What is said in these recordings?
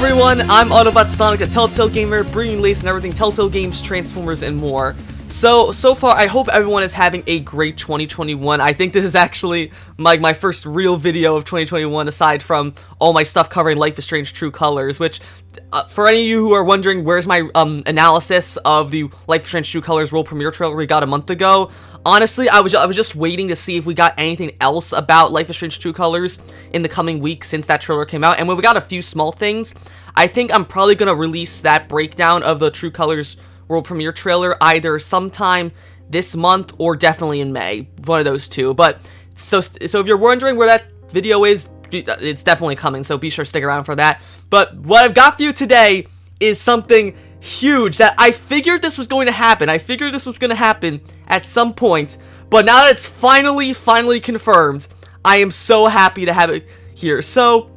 everyone, I'm Autobot Sonic, a Telltale gamer, bringing latest and everything Telltale games, Transformers, and more. So far, I hope everyone is having a great 2021. I think this is actually my first real video of 2021, aside from all my stuff covering Life is Strange True Colors, which, for any of you who are wondering, where's my analysis of the Life is Strange True Colors world premiere trailer we got a month ago? Honestly, I was just waiting to see if we got anything else about Life is Strange True Colors in the coming weeks since that trailer came out, and when we got a few small things, I think I'm probably going to release that breakdown of the True Colors world premiere trailer either sometime this month or definitely in May, one of those two. But so if you're wondering where that video is, it's definitely coming, so be sure to stick around for that. But what I've got for you today is something huge that I figured this was going to happen. I figured this was going to happen at some point, but now that it's finally confirmed, I am so happy to have it here. So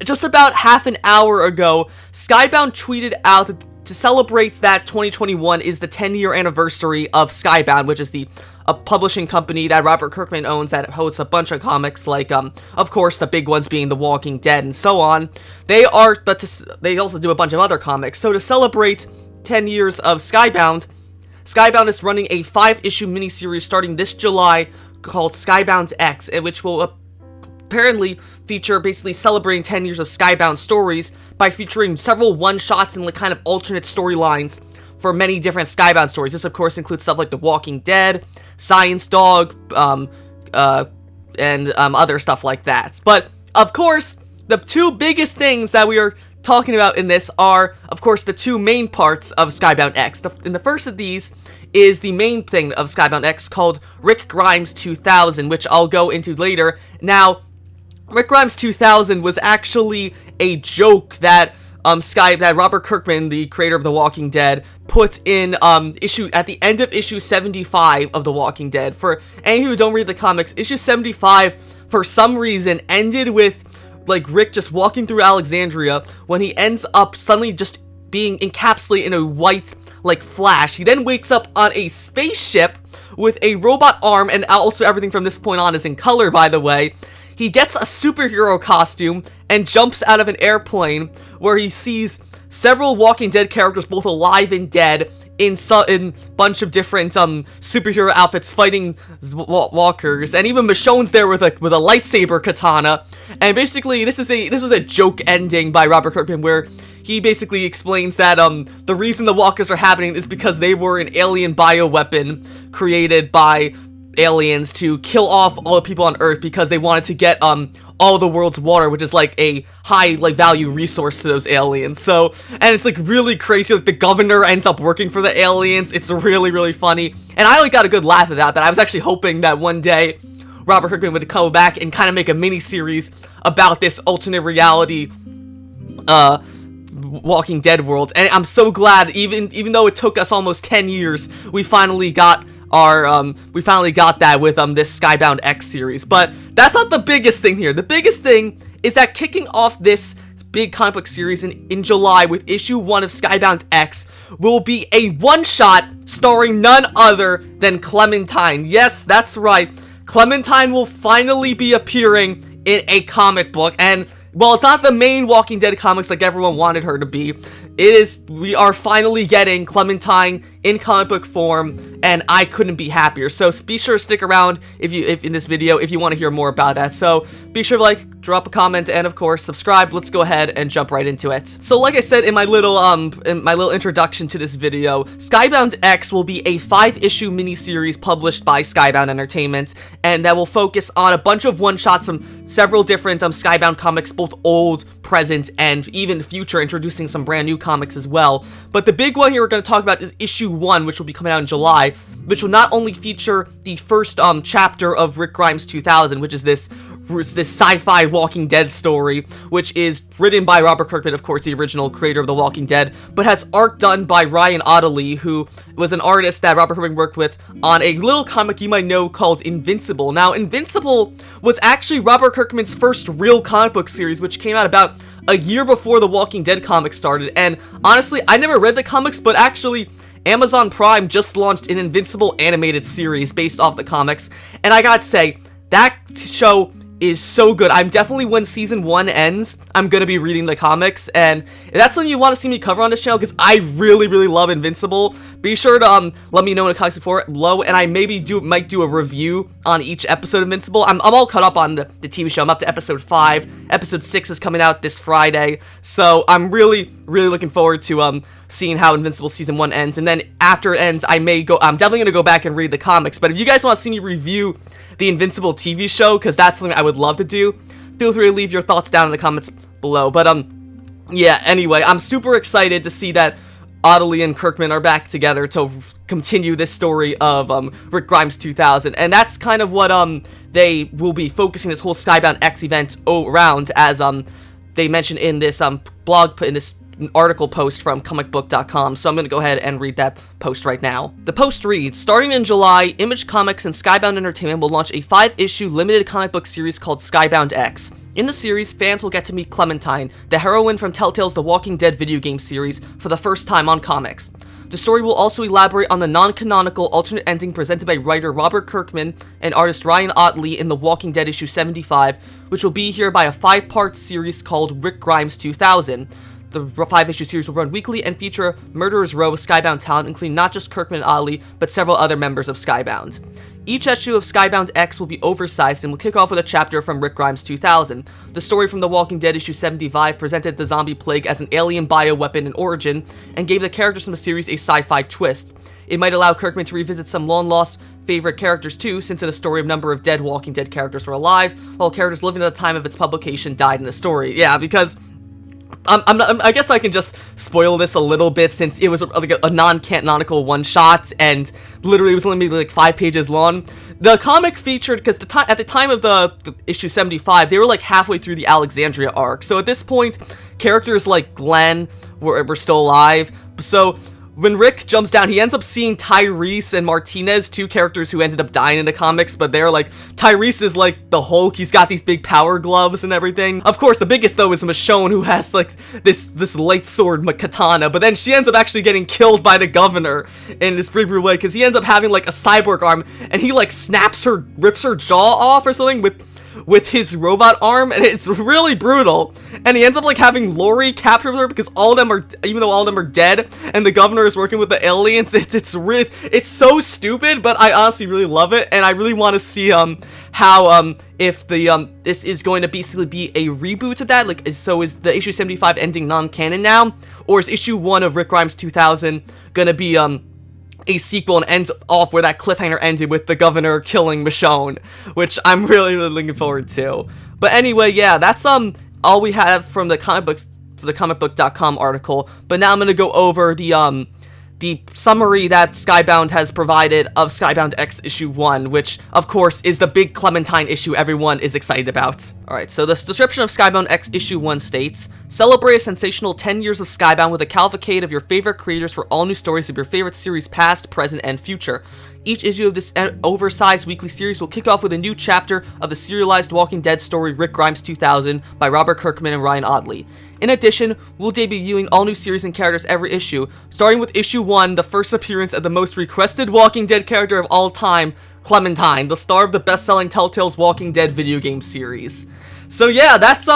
just about half an hour ago, Skybound tweeted out that to celebrate that 2021 is the 10-year anniversary of Skybound, which is a publishing company that Robert Kirkman owns that hosts a bunch of comics, like, of course, the big ones being The Walking Dead and so on. They also do a bunch of other comics. So to celebrate 10 years of Skybound, Skybound is running a 5-issue miniseries starting this July called Skybound X, which will apparently feature basically celebrating 10 years of Skybound stories by featuring several one-shots and kind of alternate storylines for many different Skybound stories. This, of course, includes stuff like The Walking Dead, Science Dog, and other stuff like that. But, of course, the two biggest things that we are talking about in this are, of course, the two main parts of Skybound X. And the first of these is the main thing of Skybound X called Rick Grimes 2000, which I'll go into later. Now, Rick Grimes 2000 was actually a joke that that Robert Kirkman, the creator of The Walking Dead, put in at the end of issue 75 of The Walking Dead. For any who don't read the comics, issue 75 for some reason ended with Rick just walking through Alexandria when he ends up suddenly just being encapsulated in a white flash. He then wakes up on a spaceship with a robot arm, and also everything from this point on is in color, by the way. He gets a superhero costume and jumps out of an airplane where he sees several Walking Dead characters, both alive and dead, in bunch of different superhero outfits fighting walkers, and even Michonne's there with a lightsaber katana. And basically, this was a joke ending by Robert Kirkman where he basically explains that the reason the walkers are happening is because they were an alien bioweapon created by aliens to kill off all the people on Earth because they wanted to get all the world's water, which is a high value resource to those aliens. So, and it's really crazy. The governor ends up working for the aliens. It's really funny, and I got a good laugh at that. I was actually hoping that one day Robert Kirkman would come back and kind of make a mini series about this alternate reality Walking Dead world. And I'm so glad, even though it took us almost 10 years, we finally got that with this Skybound X series. But that's not the biggest thing here. The biggest thing is that kicking off this big comic book series in July with issue 1 of Skybound X will be a one-shot starring none other than Clementine. Yes, that's right. Clementine will finally be appearing in a comic book, and while it's not the main Walking Dead comics like everyone wanted her to be, we are finally getting Clementine in comic book form, and I couldn't be happier. So be sure to stick around if in this video if you want to hear more about that. So be sure to drop a comment, and of course subscribe. Let's go ahead and jump right into it. So like I said in my little introduction to this video, Skybound X will be a 5-issue miniseries published by Skybound Entertainment, and that will focus on a bunch of one-shots from several different Skybound comics, both old, present, and even future, introducing some brand new comics as well. But the big one here we're going to talk about is issue 1, which will be coming out in July, which will not only feature the first chapter of Rick Grimes 2000, which is this sci-fi Walking Dead story, which is written by Robert Kirkman, of course, the original creator of The Walking Dead, but has art done by Ryan Ottley, who was an artist that Robert Kirkman worked with on a little comic you might know called Invincible. Now, Invincible was actually Robert Kirkman's first real comic book series, which came out about a year before The Walking Dead comics started, and honestly, I never read the comics, but actually, Amazon Prime just launched an Invincible animated series based off the comics, and I gotta say, that show is so good. I'm definitely, when season 1 ends, I'm gonna be reading the comics, and if that's something you want to see me cover on this channel, because I really, really love Invincible, be sure to let me know in the comments below, and I might do a review on each episode of Invincible. I'm all caught up on the TV show. I'm up to episode 5. Episode 6 is coming out this Friday, so I'm really, really looking forward to seeing how Invincible season 1 ends, and then after it ends, I'm definitely gonna go back and read the comics. But if you guys want to see me review the Invincible TV show, because that's something I would love to do, feel free to leave your thoughts down in the comments below. But yeah, anyway, I'm super excited to see that Autobot and Kirkman are back together to continue this story of Rick Grimes 2000, and that's kind of what they will be focusing this whole Skybound X event around, as they mentioned in this article post from comicbook.com, so I'm going to go ahead and read that post right now. The post reads, starting in July, Image Comics and Skybound Entertainment will launch a 5-issue limited comic book series called Skybound X. In the series, fans will get to meet Clementine, the heroine from Telltale's The Walking Dead video game series, for the first time on comics. The story will also elaborate on the non-canonical alternate ending presented by writer Robert Kirkman and artist Ryan Ottley in The Walking Dead issue 75, which will be here by a 5-part series called Rick Grimes 2000. The 5-issue series will run weekly and feature Murderer's Row Skybound talent, including not just Kirkman and Ollie, but several other members of Skybound. Each issue of Skybound X will be oversized and will kick off with a chapter from Rick Grimes 2000. The story from The Walking Dead issue 75 presented the zombie plague as an alien bioweapon in origin, and gave the characters from the series a sci-fi twist. It might allow Kirkman to revisit some long-lost favorite characters too, since in the story a number of dead Walking Dead characters were alive, while characters living at the time of its publication died in the story. Yeah, because I guess I can just spoil this a little bit, since it was like a non-canonical one-shot, and literally it was only like 5 pages long. The comic featured, because at the time of the issue 75, they were like halfway through the Alexandria arc, so at this point, characters like Glenn were still alive. So when Rick jumps down, he ends up seeing Tyrese and Martinez, 2 characters who ended up dying in the comics, but they're like, Tyrese is like the Hulk, he's got these big power gloves and everything. Of course, the biggest though is Michonne, who has like this light sword katana, but then she ends up actually getting killed by the governor in this pretty brutal way, because he ends up having like a cyborg arm, and he like rips her jaw off or something with his robot arm, and it's really brutal. And he ends up like having Lori capture her, because even though all of them are dead, and the governor is working with the aliens, it's so stupid, but I honestly really love it, and I really want to see how if this is going to basically be a reboot of that, like, so is the issue 75 ending non-canon now, or is issue 1 of Rick Grimes 2000 gonna be a sequel and end off where that cliffhanger ended with the governor killing Michonne, which I'm really, really looking forward to. But anyway, yeah, that's all we have from the comicbook.com article. But now I'm gonna go over the summary that Skybound has provided of Skybound X issue 1, which of course is the big Clementine issue everyone is excited about. Alright, so the description of Skybound X issue 1 states, celebrate a sensational 10 years of Skybound with a cavalcade of your favorite creators for all new stories of your favorite series past, present, and future. Each issue of this oversized weekly series will kick off with a new chapter of the serialized Walking Dead story Rick Grimes 2000 by Robert Kirkman and Ryan Ottley. In addition, we'll debuting all new series and characters every issue, starting with issue 1, the first appearance of the most requested Walking Dead character of all time, Clementine, the star of the best-selling Telltale's Walking Dead video game series. So yeah, that's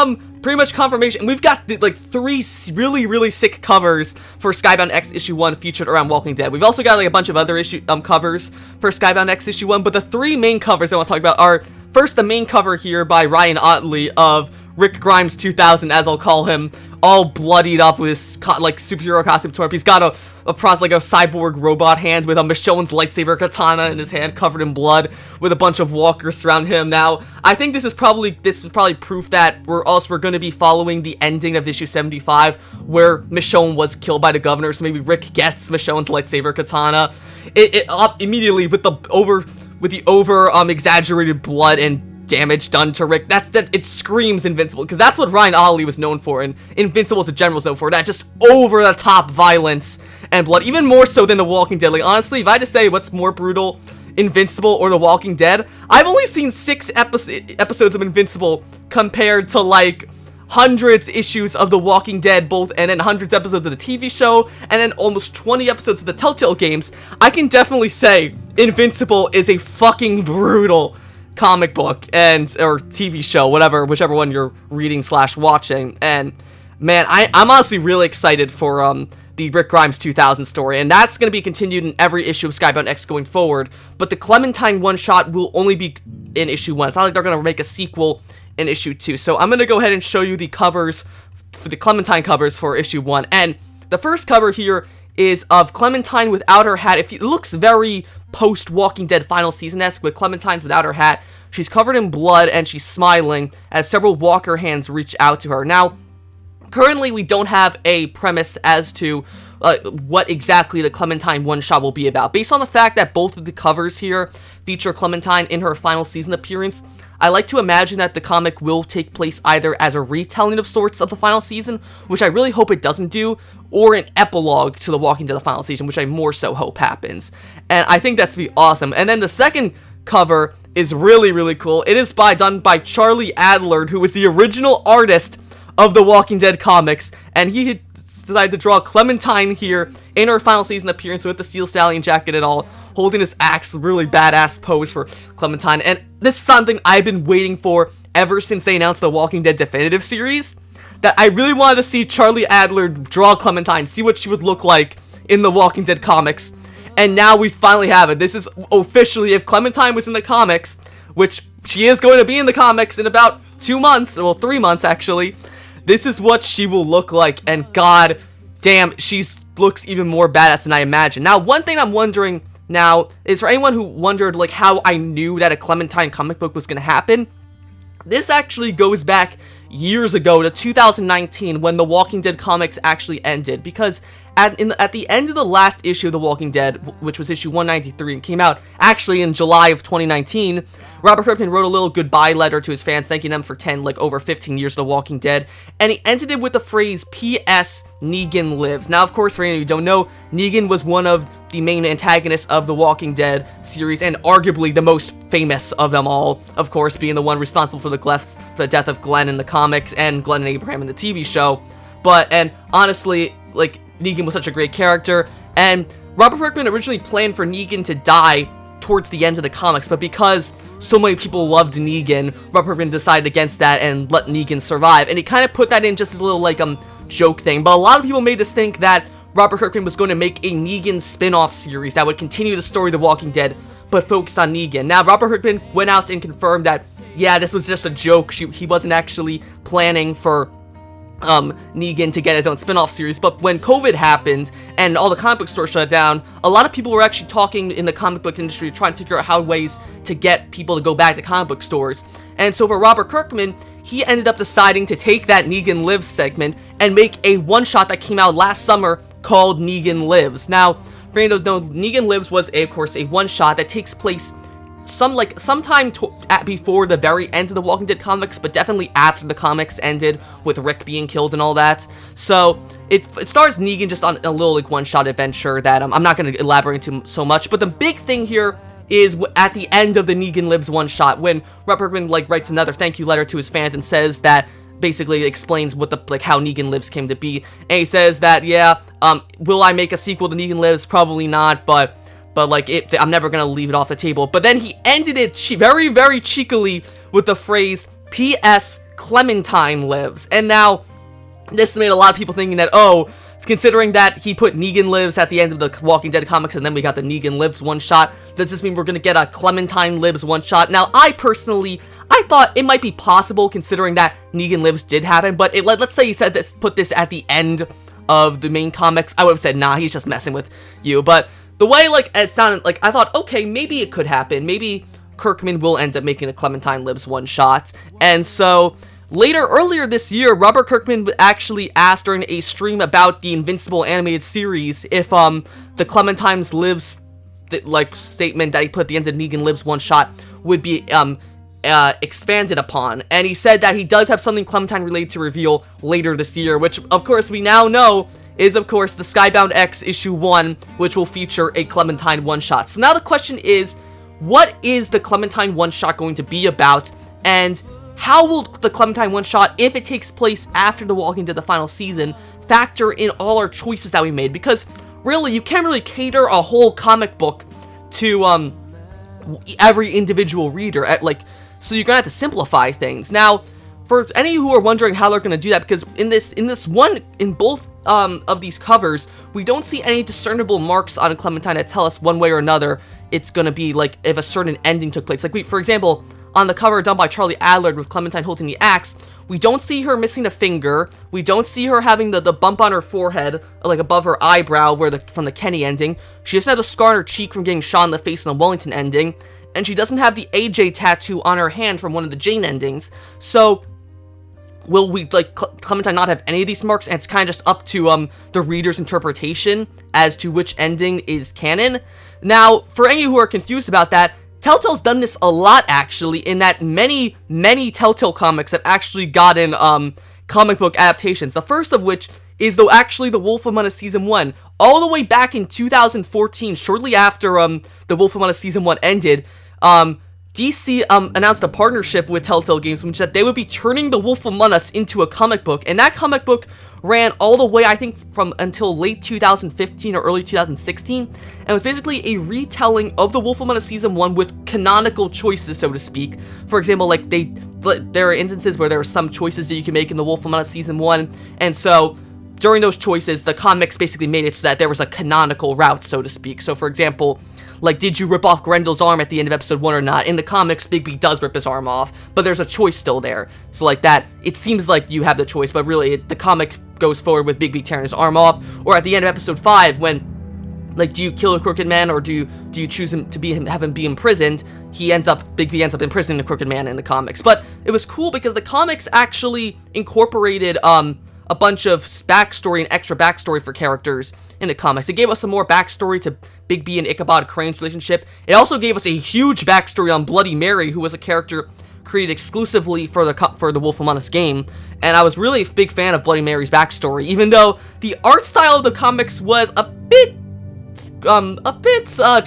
pretty much confirmation. We've got like 3 really, really sick covers for Skybound X issue 1 featured around Walking Dead. We've also got like a bunch of other covers for Skybound X issue 1, but the 3 main covers I want to talk about are, first, the main cover here by Ryan Ottley of Rick Grimes 2000, as I'll call him, all bloodied up with his like superhero costume torp. He's got a cyborg robot hand with a Michonne's lightsaber katana in his hand, covered in blood, with a bunch of walkers surround him. Now, I think this is probably proof that we're going to be following the ending of issue 75, where Michonne was killed by the governor. So maybe Rick gets Michonne's lightsaber katana. Immediately with the exaggerated blood and damage done to Rick, it screams Invincible, because that's what Ryan Ottley was known for, and Invincible as a general was known for, that just over-the-top violence and blood, even more so than The Walking Dead. Like, honestly, if I had to say what's more brutal, Invincible or The Walking Dead, I've only seen 6 episodes of Invincible compared to, like, hundreds issues of The Walking Dead, and then hundreds episodes of the TV show, and then almost 20 episodes of the Telltale games. I can definitely say Invincible is a fucking brutal comic book or TV show, whichever one you're reading / watching. And man, I'm honestly really excited for the Rick Grimes 2000 story, and that's going to be continued in every issue of Skybound X going forward. But the Clementine one-shot will only be in issue 1. It's not like they're going to make a sequel in issue 2. So I'm going to go ahead and show you the covers, for the Clementine covers for issue 1. And the first cover here is of Clementine without her hat. It looks very post-Walking Dead final season-esque, with Clementine's without her hat. She's covered in blood, and she's smiling as several walker hands reach out to her. Now, currently, we don't have a premise as to what exactly the Clementine one-shot will be about. Based on the fact that both of the covers here feature Clementine in her final season appearance, I like to imagine that the comic will take place either as a retelling of sorts of the final season, which I really hope it doesn't do, or an epilogue to the Walking Dead the final season, which I more so hope happens. And I think that's be awesome. And then the second cover is really, really cool. It is done by Charlie Adlard, who was the original artist of the Walking Dead comics, and he had decided to draw Clementine here in her final season appearance with the Steel Stallion jacket and all, holding this axe, really badass pose for Clementine. And this is something I've been waiting for ever since they announced the Walking Dead Definitive series, that I really wanted to see Charlie Adler draw Clementine, see what she would look like in the Walking Dead comics. And now we finally have it. This is officially, if Clementine was in the comics, which she is going to be in the comics in about 2 months, well, 3 months actually, this is what she will look like, and god damn, she looks even more badass than I imagined. Now, one thing I'm wondering now is, for anyone who wondered like how I knew that a Clementine comic book was going to happen, this actually goes back years ago to 2019 when the Walking Dead comics actually ended, because at the end of the last issue of The Walking Dead, which was issue 193 and came out actually in July of 2019, Robert Kirkman wrote a little goodbye letter to his fans, thanking them for over 15 years of The Walking Dead, and he ended it with the phrase, "P.S. Negan lives." Now, of course, for any of you who don't know, Negan was one of the main antagonists of The Walking Dead series, and arguably the most famous of them all, of course, being the one responsible for the death of Glenn in the comics, and Glenn and Abraham in the TV show. And honestly, like, Negan was such a great character, and Robert Kirkman originally planned for Negan to die towards the end of the comics, but because so many people loved Negan, Robert Kirkman decided against that and let Negan survive, and he kind of put that in just as a little, like, joke thing. But a lot of people made this think that Robert Kirkman was going to make a Negan spin-off series that would continue the story of The Walking Dead, but focused on Negan. Now, Robert Kirkman went out and confirmed that, yeah, this was just a joke. He wasn't actually planning for Negan to get his own spin-off series. But when COVID happened and all the comic book stores shut down, a lot of people were actually talking in the comic book industry, trying to figure out ways to get people to go back to comic book stores. And so for Robert Kirkman, he ended up deciding to take that Negan Lives segment and make a one-shot that came out last summer called Negan Lives. Now, for any of those know, Negan Lives was, of course, a one-shot that takes place sometime before the very end of the Walking Dead comics, but definitely after the comics ended, with Rick being killed and all that. So it stars Negan just on a little, like, one-shot adventure that I'm not going to elaborate into so much. But the big thing here is at the end of the Negan Lives one-shot, when Robert Kirkman, like, writes another thank you letter to his fans and says that, basically explains what how Negan Lives came to be. And he says that, yeah, will I make a sequel to Negan Lives? Probably not, but like, I'm never gonna leave it off the table. But then he ended it very, very cheekily with the phrase, "P.S. Clementine lives." And now, this made a lot of people thinking that, oh, considering that he put Negan Lives at the end of the Walking Dead comics, and then we got the Negan Lives one-shot, does this mean we're gonna get a Clementine Lives one-shot? Now, I thought it might be possible, considering that Negan Lives did happen, but let's say he said this, put this at the end of the main comics, I would have said, nah, he's just messing with you. But the way, like, it sounded, like, I thought, okay, maybe it could happen. Maybe Kirkman will end up making a Clementine Lives one-shot. And so, earlier this year, Robert Kirkman actually asked during a stream about the Invincible animated series if, the Clementine Lives, statement that he put at the end of Negan Lives one-shot would be, expanded upon. And he said that he does have something Clementine related to reveal later this year, which, of course, we now know is, of course, the Skybound X issue 1, which will feature a Clementine one-shot. So now the question is, what is the Clementine one-shot going to be about, and how will the Clementine one-shot, if it takes place after The Walking Dead the final season, factor in all our choices that we made? Because, really, you can't really cater a whole comic book to, every individual reader. So you're gonna have to simplify things. Now, for any who are wondering how they're gonna do that, because in both of these covers, we don't see any discernible marks on Clementine that tell us one way or another it's gonna be like if a certain ending took place. Like for example, on the cover done by Charlie Adler with Clementine holding the axe, we don't see her missing a finger. We don't see her having the bump on her forehead, like above her eyebrow, from the Kenny ending. She doesn't have the scar on her cheek from getting shot in the face in the Wellington ending, and she doesn't have the AJ tattoo on her hand from one of the Jane endings. So, will we, Clementine not have any of these marks? And it's kind of just up to the reader's interpretation as to which ending is canon. Now, for any who are confused about that, Telltale's done this a lot, actually, in that many Telltale comics have actually gotten comic book adaptations. The first of which is, though, actually The Wolf Among Us Season 1. All the way back in 2014, shortly after The Wolf Among Us Season 1 ended, DC announced a partnership with Telltale Games, which said they would be turning The Wolf Among Us into a comic book, and that comic book ran all the way, I think, from until late 2015 or early 2016, and was basically a retelling of The Wolf Among Us Season 1 with canonical choices, so to speak. For example, there are instances where there are some choices that you can make in The Wolf Among Us Season 1, and so during those choices, the comics basically made it so that there was a canonical route, so to speak. So, for example, did you rip off Grendel's arm at the end of episode 1 or not? In the comics, Bigby does rip his arm off, but there's a choice still there. So, that, it seems like you have the choice, but really, the comic goes forward with Bigby tearing his arm off. Or at the end of episode 5, when, do you kill a Crooked Man, or do you choose him to have him be imprisoned? Bigby ends up imprisoning the Crooked Man in the comics. But it was cool because the comics actually incorporated, a bunch of backstory and extra backstory for characters in the comics. It gave us some more backstory to Bigby and Ichabod Crane's relationship. It also gave us a huge backstory on Bloody Mary, who was a character created exclusively for the Wolf Among Us game, and I was really a big fan of Bloody Mary's backstory, even though the art style of the comics was a bit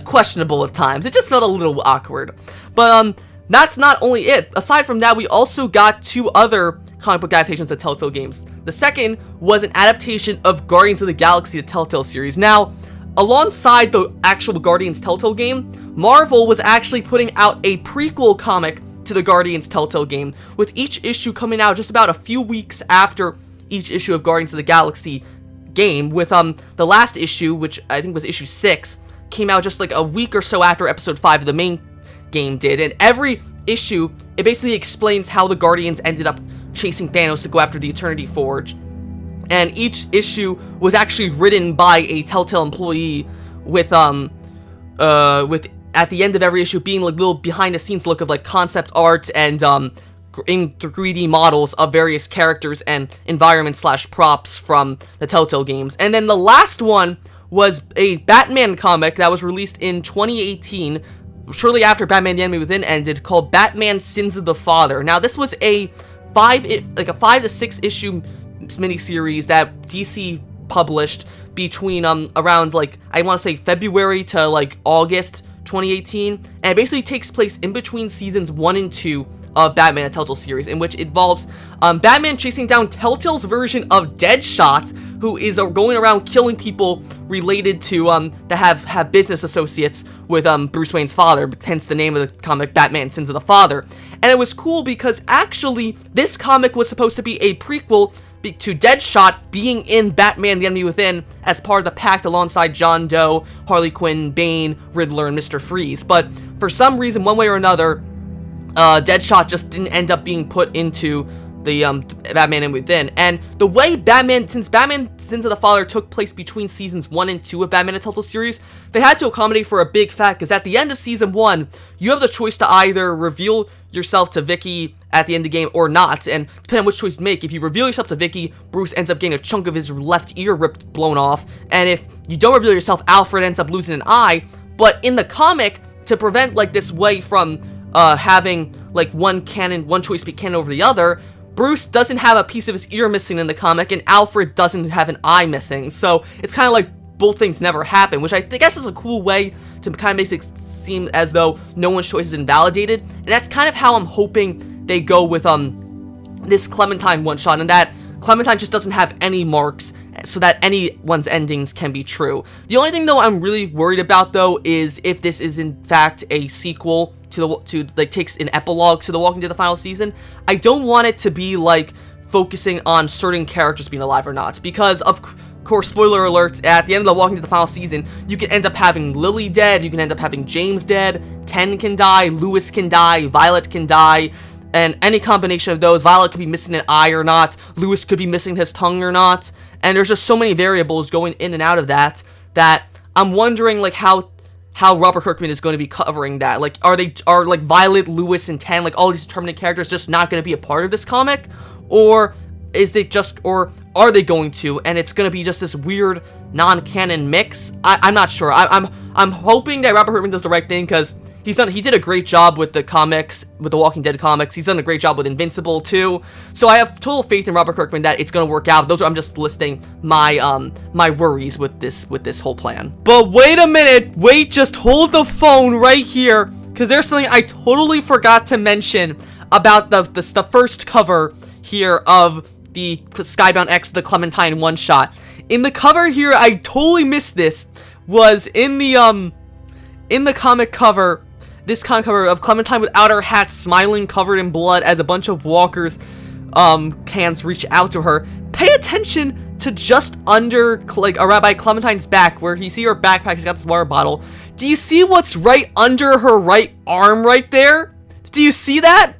questionable at times. It just felt a little awkward. But that's not only it. Aside from that, we also got 2 other comic book adaptations of Telltale Games. The second was an adaptation of Guardians of the Galaxy, the Telltale series. Now, alongside the actual Guardians Telltale game, Marvel was actually putting out a prequel comic to the Guardians Telltale game, with each issue coming out just about a few weeks after each issue of Guardians of the Galaxy game, with the last issue, which I think was issue 6, came out just a week or so after episode 5 of the main game did, and every issue, it basically explains how the Guardians ended up chasing Thanos to go after the Eternity Forge. And each issue was actually written by a Telltale employee, with at the end of every issue being little behind the scenes look of concept art and in 3D models of various characters and environments / props from the Telltale games. And then the last one was a Batman comic that was released in 2018, shortly after Batman The Enemy Within ended, called Batman Sins of the Father. Now, this was a 5 to 6 issue miniseries that DC published between around I want to say February to August 2018, and it basically takes place in between seasons 1 and 2 of Batman, a Telltale series, in which it involves Batman chasing down Telltale's version of Deadshot, who is going around killing people related to that have business associates with Bruce Wayne's father, hence the name of the comic, Batman Sins of the Father. And it was cool because actually this comic was supposed to be a prequel to Deadshot being in Batman The Enemy Within as part of the Pact alongside John Doe, Harley Quinn, Bane, Riddler, and Mr. Freeze. But for some reason, one way or another, Deadshot just didn't end up being put into the Batman and Within. And the way since Batman Sins of the Father took place between seasons 1 and 2 of Batman and Telltale series, they had to accommodate for a big fact, because at the end of season 1, you have the choice to either reveal yourself to Vicky at the end of the game or not, and depending on which choice you make, if you reveal yourself to Vicky, Bruce ends up getting a chunk of his left ear blown off, and if you don't reveal yourself, Alfred ends up losing an eye. But in the comic, to prevent this way from having one choice be canon over the other, Bruce doesn't have a piece of his ear missing in the comic, and Alfred doesn't have an eye missing. So it's kind of both things never happen, which I guess is a cool way to kind of make it seem as though no one's choice is invalidated. And that's kind of how I'm hoping they go with this Clementine one-shot, and that Clementine just doesn't have any marks, so that anyone's endings can be true. The only thing, though, I'm really worried about, though, is if this is in fact a sequel like takes an epilogue to The Walking Dead the final season. I don't want it to be like focusing on certain characters being alive or not, because of course, spoiler alert, at the end of The Walking Dead the final season, you can end up having Lily dead, you can end up having James dead, Ten can die, Lewis can die, Violet can die, and any combination of those. Violet could be missing an eye or not, Lewis could be missing his tongue or not, and there's just so many variables going in and out of that I'm wondering like how Robert Kirkman is going to be covering that. Like, are like Violet, Lewis, and Ten, like all these determinate characters, just not going to be a part of this comic, or are they going to, and it's going to be just this weird non-canon mix? I'm not sure. I'm hoping that Robert Kirkman does the right thing, because he did a great job with the comics, with the Walking Dead comics. He's done a great job with Invincible too. So I have total faith in Robert Kirkman that it's going to work out. I'm just listing my my worries with this whole plan. But wait a minute, just hold the phone right here, because there's something I totally forgot to mention about the first cover here of the Skybound X, the Clementine one-shot. In the cover here, I totally missed this, was in the comic cover, this comic cover of Clementine without her hat, smiling, covered in blood, as a bunch of walkers hands reach out to her. Pay attention to just under like around by Clementine's back, where you see her backpack. She's got this water bottle. Do you see what's right under her right arm right there? Do you see that?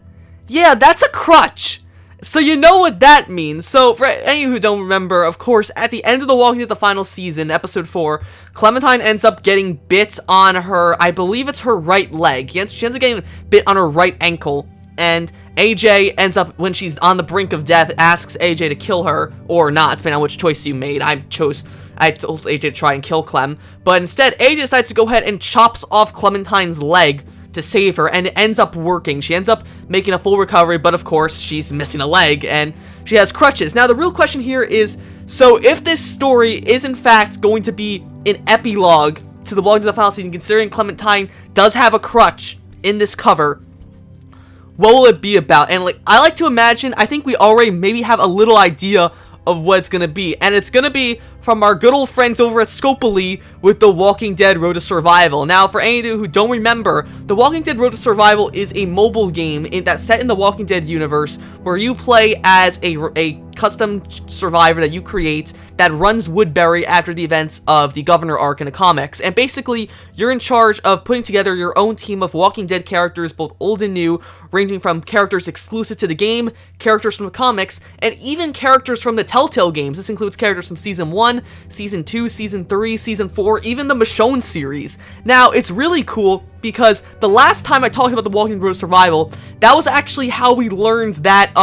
Yeah, that's a crutch. So you know what that means. So for any who don't remember, of course, at the end of The Walking Dead the final season, episode 4, Clementine ends up getting bit on her, I believe it's her right leg. She ends up getting bit on her right ankle, and AJ ends up, when she's on the brink of death, asks AJ to kill her, or not, depending on which choice you made. I told AJ to try and kill Clem, but instead AJ decides to go ahead and chops off Clementine's leg to save her, and it ends up working. She ends up making a full recovery, but of course she's missing a leg and she has crutches. Now the real question here is, so if this story is in fact going to be an epilogue to The Walking Dead the final season, considering Clementine does have a crutch in this cover, what will it be about? And like, I like to imagine, I think we already maybe have a little idea of what it's gonna be, and it's gonna be from our good old friends over at Scopely with The Walking Dead Road to Survival. Now, for any of you who don't remember, The Walking Dead Road to Survival is a mobile game that's set in the Walking Dead universe, where you play as a custom survivor that you create that runs Woodbury after the events of the Governor arc in the comics. And basically, you're in charge of putting together your own team of Walking Dead characters, both old and new, ranging from characters exclusive to the game, characters from the comics, and even characters from the Telltale games. This includes characters from Season 1, Season 2, Season 3, Season 4, even the Michonne series. Now, it's really cool because the last time I talked about The Walking Dead Road to Survival, that was actually how we learned that,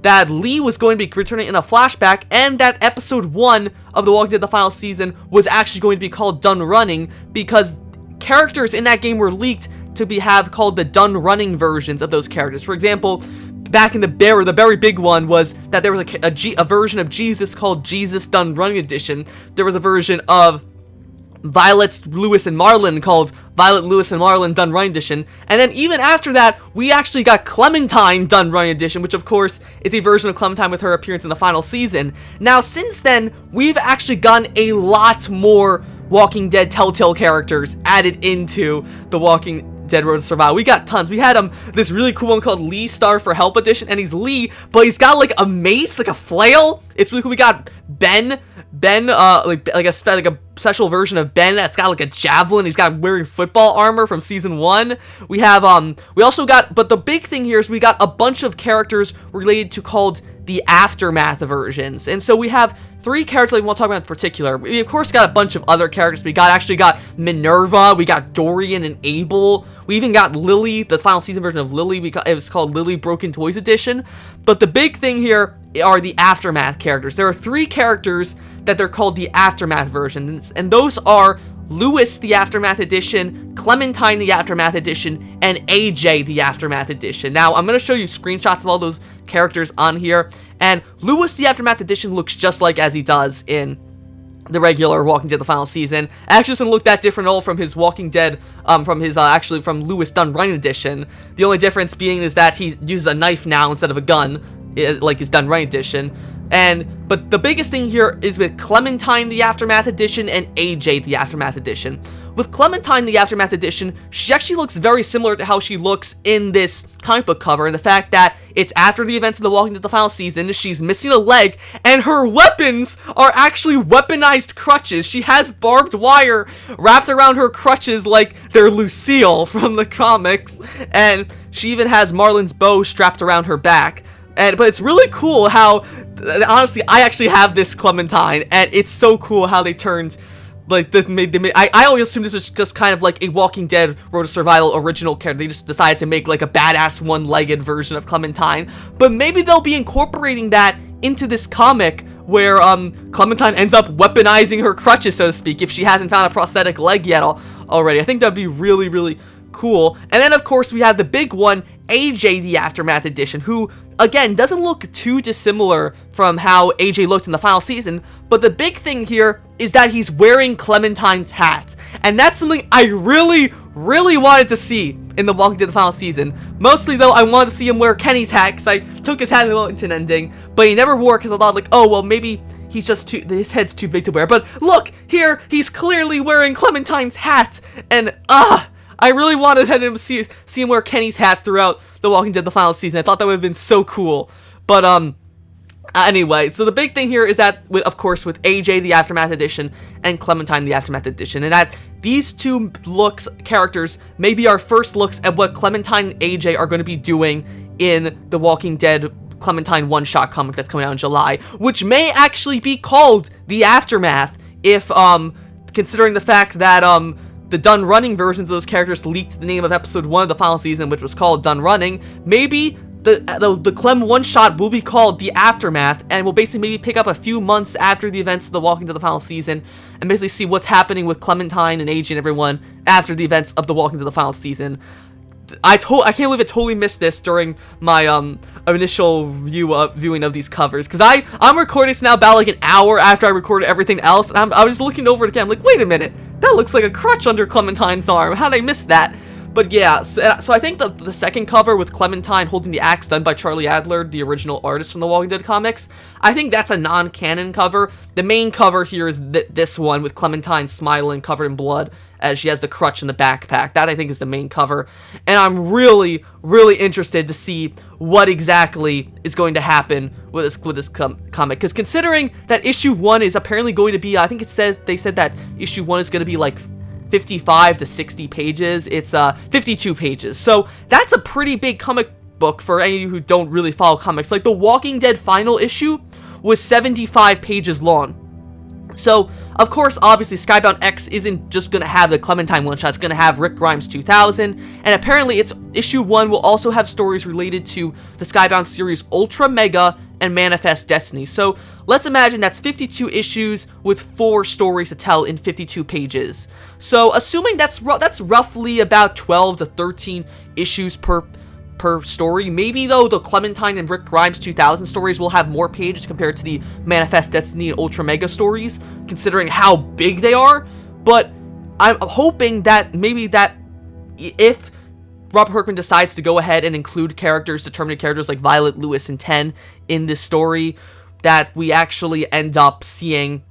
that Lee was going to be returning in a flashback, and that episode 1 of The Walking Dead the final season was actually going to be called Done Running, because characters in that game were leaked to have called the Done Running versions of those characters. For example, back in the very big one was that there was a version of Jesus called Jesus Done Running Edition. There was a version of Violet, Lewis, and Marlon called Violet, Lewis, and Marlon Done Running Edition. And then even after that, we actually got Clementine Done Running Edition, which of course is a version of Clementine with her appearance in the final season. Now, since then, we've actually gotten a lot more Walking Dead Telltale characters added into the Walking Dead Road to Survival. We got tons. We had this really cool one called Lee Star for Help Edition, and he's Lee, but he's got like a mace, like a flail. It's really cool. We got Ben, like a special version of Ben that's got like a javelin. He's got wearing football armor from Season 1. We have we also got, but the big thing here is we got a bunch of characters related to called the Aftermath versions. And so we have 3 characters that we want to talk about in particular. We of course got a bunch of other characters. We actually got Minerva, we got Dorian and Abel. We even got Lily, the final season version of Lily. It was called Lily Broken Toys Edition. But the big thing here are the Aftermath characters. There are 3 characters that they're called the Aftermath versions, and those are Lewis, the Aftermath Edition, Clementine, the Aftermath Edition, and AJ, the Aftermath Edition. Now, I'm going to show you screenshots of all those characters on here, and Lewis, the Aftermath Edition, looks just like as he does in the regular Walking Dead the final season. Actually doesn't look that different at all from his Walking Dead, from Lewis Done Running Edition. The only difference being is that he uses a knife now instead of a gun, like his Done Running Edition. But the biggest thing here is with Clementine the Aftermath Edition and AJ the Aftermath Edition. With Clementine the Aftermath Edition, she actually looks very similar to how she looks in this comic book cover, and the fact that it's after the events of The Walking Dead the final season, she's missing a leg, and her weapons are actually weaponized crutches. She has barbed wire wrapped around her crutches like they're Lucille from the comics, and she even has Marlon's bow strapped around her back. But it's really cool how, honestly, I actually have this Clementine, and it's so cool how they turned, like, I always assumed this was just kind of like a Walking Dead Road to Survival original character. They just decided to make, like, a badass one-legged version of Clementine. But maybe they'll be incorporating that into this comic, where, Clementine ends up weaponizing her crutches, so to speak, if she hasn't found a prosthetic leg yet already. I think that'd be really, really cool. And then, of course, we have the big one, AJ the Aftermath Edition, who, again, doesn't look too dissimilar from how AJ looked in the final season, but the big thing here is that he's wearing Clementine's hat, and that's something I really, really wanted to see in The Walking Dead the final season. Mostly, though, I wanted to see him wear Kenny's hat, because I took his hat in the Wellington ending, but he never wore it, because I thought, like, oh, well, maybe he's just his head's too big to wear. But look, here, he's clearly wearing Clementine's hat, and, I really wanted him to see him wear Kenny's hat throughout The Walking Dead the final season. I thought that would have been so cool. But, anyway, so the big thing here is that, of course, with AJ the Aftermath Edition and Clementine the Aftermath Edition, and that these two characters may be our first looks at what Clementine and AJ are going to be doing in The Walking Dead Clementine one-shot comic that's coming out in July, which may actually be called The Aftermath, if, considering the fact that, the Done Running versions of those characters leaked the name of episode 1 of the final season, which was called Done Running. Maybe the Clem one-shot will be called The Aftermath, and we'll basically maybe pick up a few months after the events of The Walking Dead the final season, and basically see what's happening with Clementine and AJ and everyone after the events of The Walking Dead the final season. I can't believe I totally missed this during my initial viewing of these covers, because I'm recording this now about like an hour after I recorded everything else, and I was just looking over it again. I'm like, wait a minute, that looks like a crutch under Clementine's arm. How did I miss that? But yeah, so I think the second cover with Clementine holding the axe, done by Charlie Adler, the original artist from the Walking Dead comics, I think that's a non-canon cover. The main cover here is this one with Clementine smiling, covered in blood, as she has the crutch in the backpack. That, I think, is the main cover. And I'm really, really interested to see what exactly is going to happen with this comic. Because considering that issue 1 is apparently going to be, I think they said that issue 1 is going to be like 55 to 60 pages. It's 52 pages. So that's a pretty big comic book for any of you who don't really follow comics. Like, the Walking Dead final issue was 75 pages long. So, of course, obviously, Skybound X isn't just going to have the Clementine one-shot. It's going to have Rick Grimes 2000, and apparently its issue 1 will also have stories related to the Skybound series Ultra Mega and Manifest Destiny. So, let's imagine that's 52 issues with 4 stories to tell in 52 pages. So, assuming that's roughly about 12 to 13 issues per story. Maybe, though, the Clementine and Rick Grimes 2000 stories will have more pages compared to the Manifest Destiny and Ultra Mega stories, considering how big they are. But I'm hoping that maybe that if Robert Kirkman decides to go ahead and include determined characters like Violet, Lewis, and Ten in this story, that we actually end up seeing,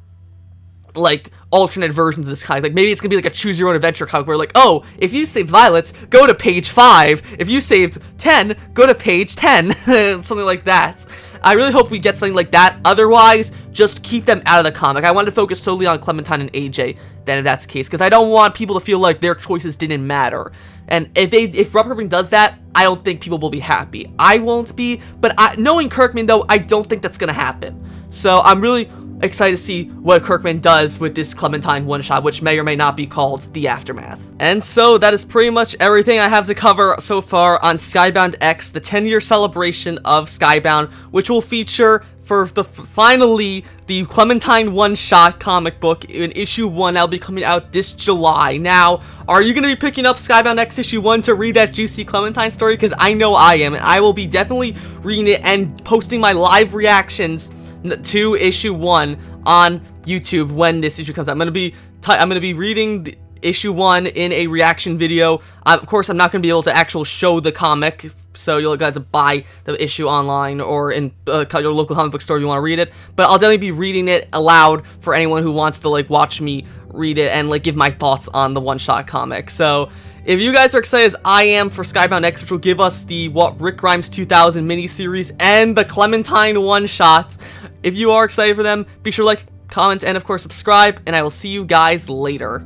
like, alternate versions of this kind. Like, maybe it's gonna be like a choose your own adventure comic where, like, oh, if you saved Violet, go to page 5. If you saved 10, go to page 10. Something like that. I really hope we get something like that. Otherwise, just keep them out of the comic. I wanted to focus solely on Clementine and AJ, then, if that's the case, because I don't want people to feel like their choices didn't matter. And if Robert Kirkman does that, I don't think people will be happy. I won't be, but knowing Kirkman, though, I don't think that's gonna happen. So I'm really excited to see what Kirkman does with this Clementine one-shot, which may or may not be called The Aftermath. And so that is pretty much everything I have to cover so far on Skybound X, the 10-year celebration of Skybound, which will feature finally the Clementine one-shot comic book in issue 1 that'll be coming out this July. Now, are you going to be picking up Skybound X issue 1 to read that juicy Clementine story? Because I know I am, and I will be definitely reading it and posting my live reactions to issue 1 on YouTube when this issue comes out. I'm gonna be reading issue 1 in a reaction video. Of course, I'm not gonna be able to actually show the comic so you'll have to buy the issue online or in your local comic book store if you want to read it. But I'll definitely be reading it aloud for anyone who wants to like watch me read it and like give my thoughts on the one-shot comic. So if you guys are excited as I am for Skybound X, which will give us the Rick Grimes 2000 miniseries and the Clementine one-shots, if you are excited for them, be sure to like, comment, and of course subscribe, and I will see you guys later.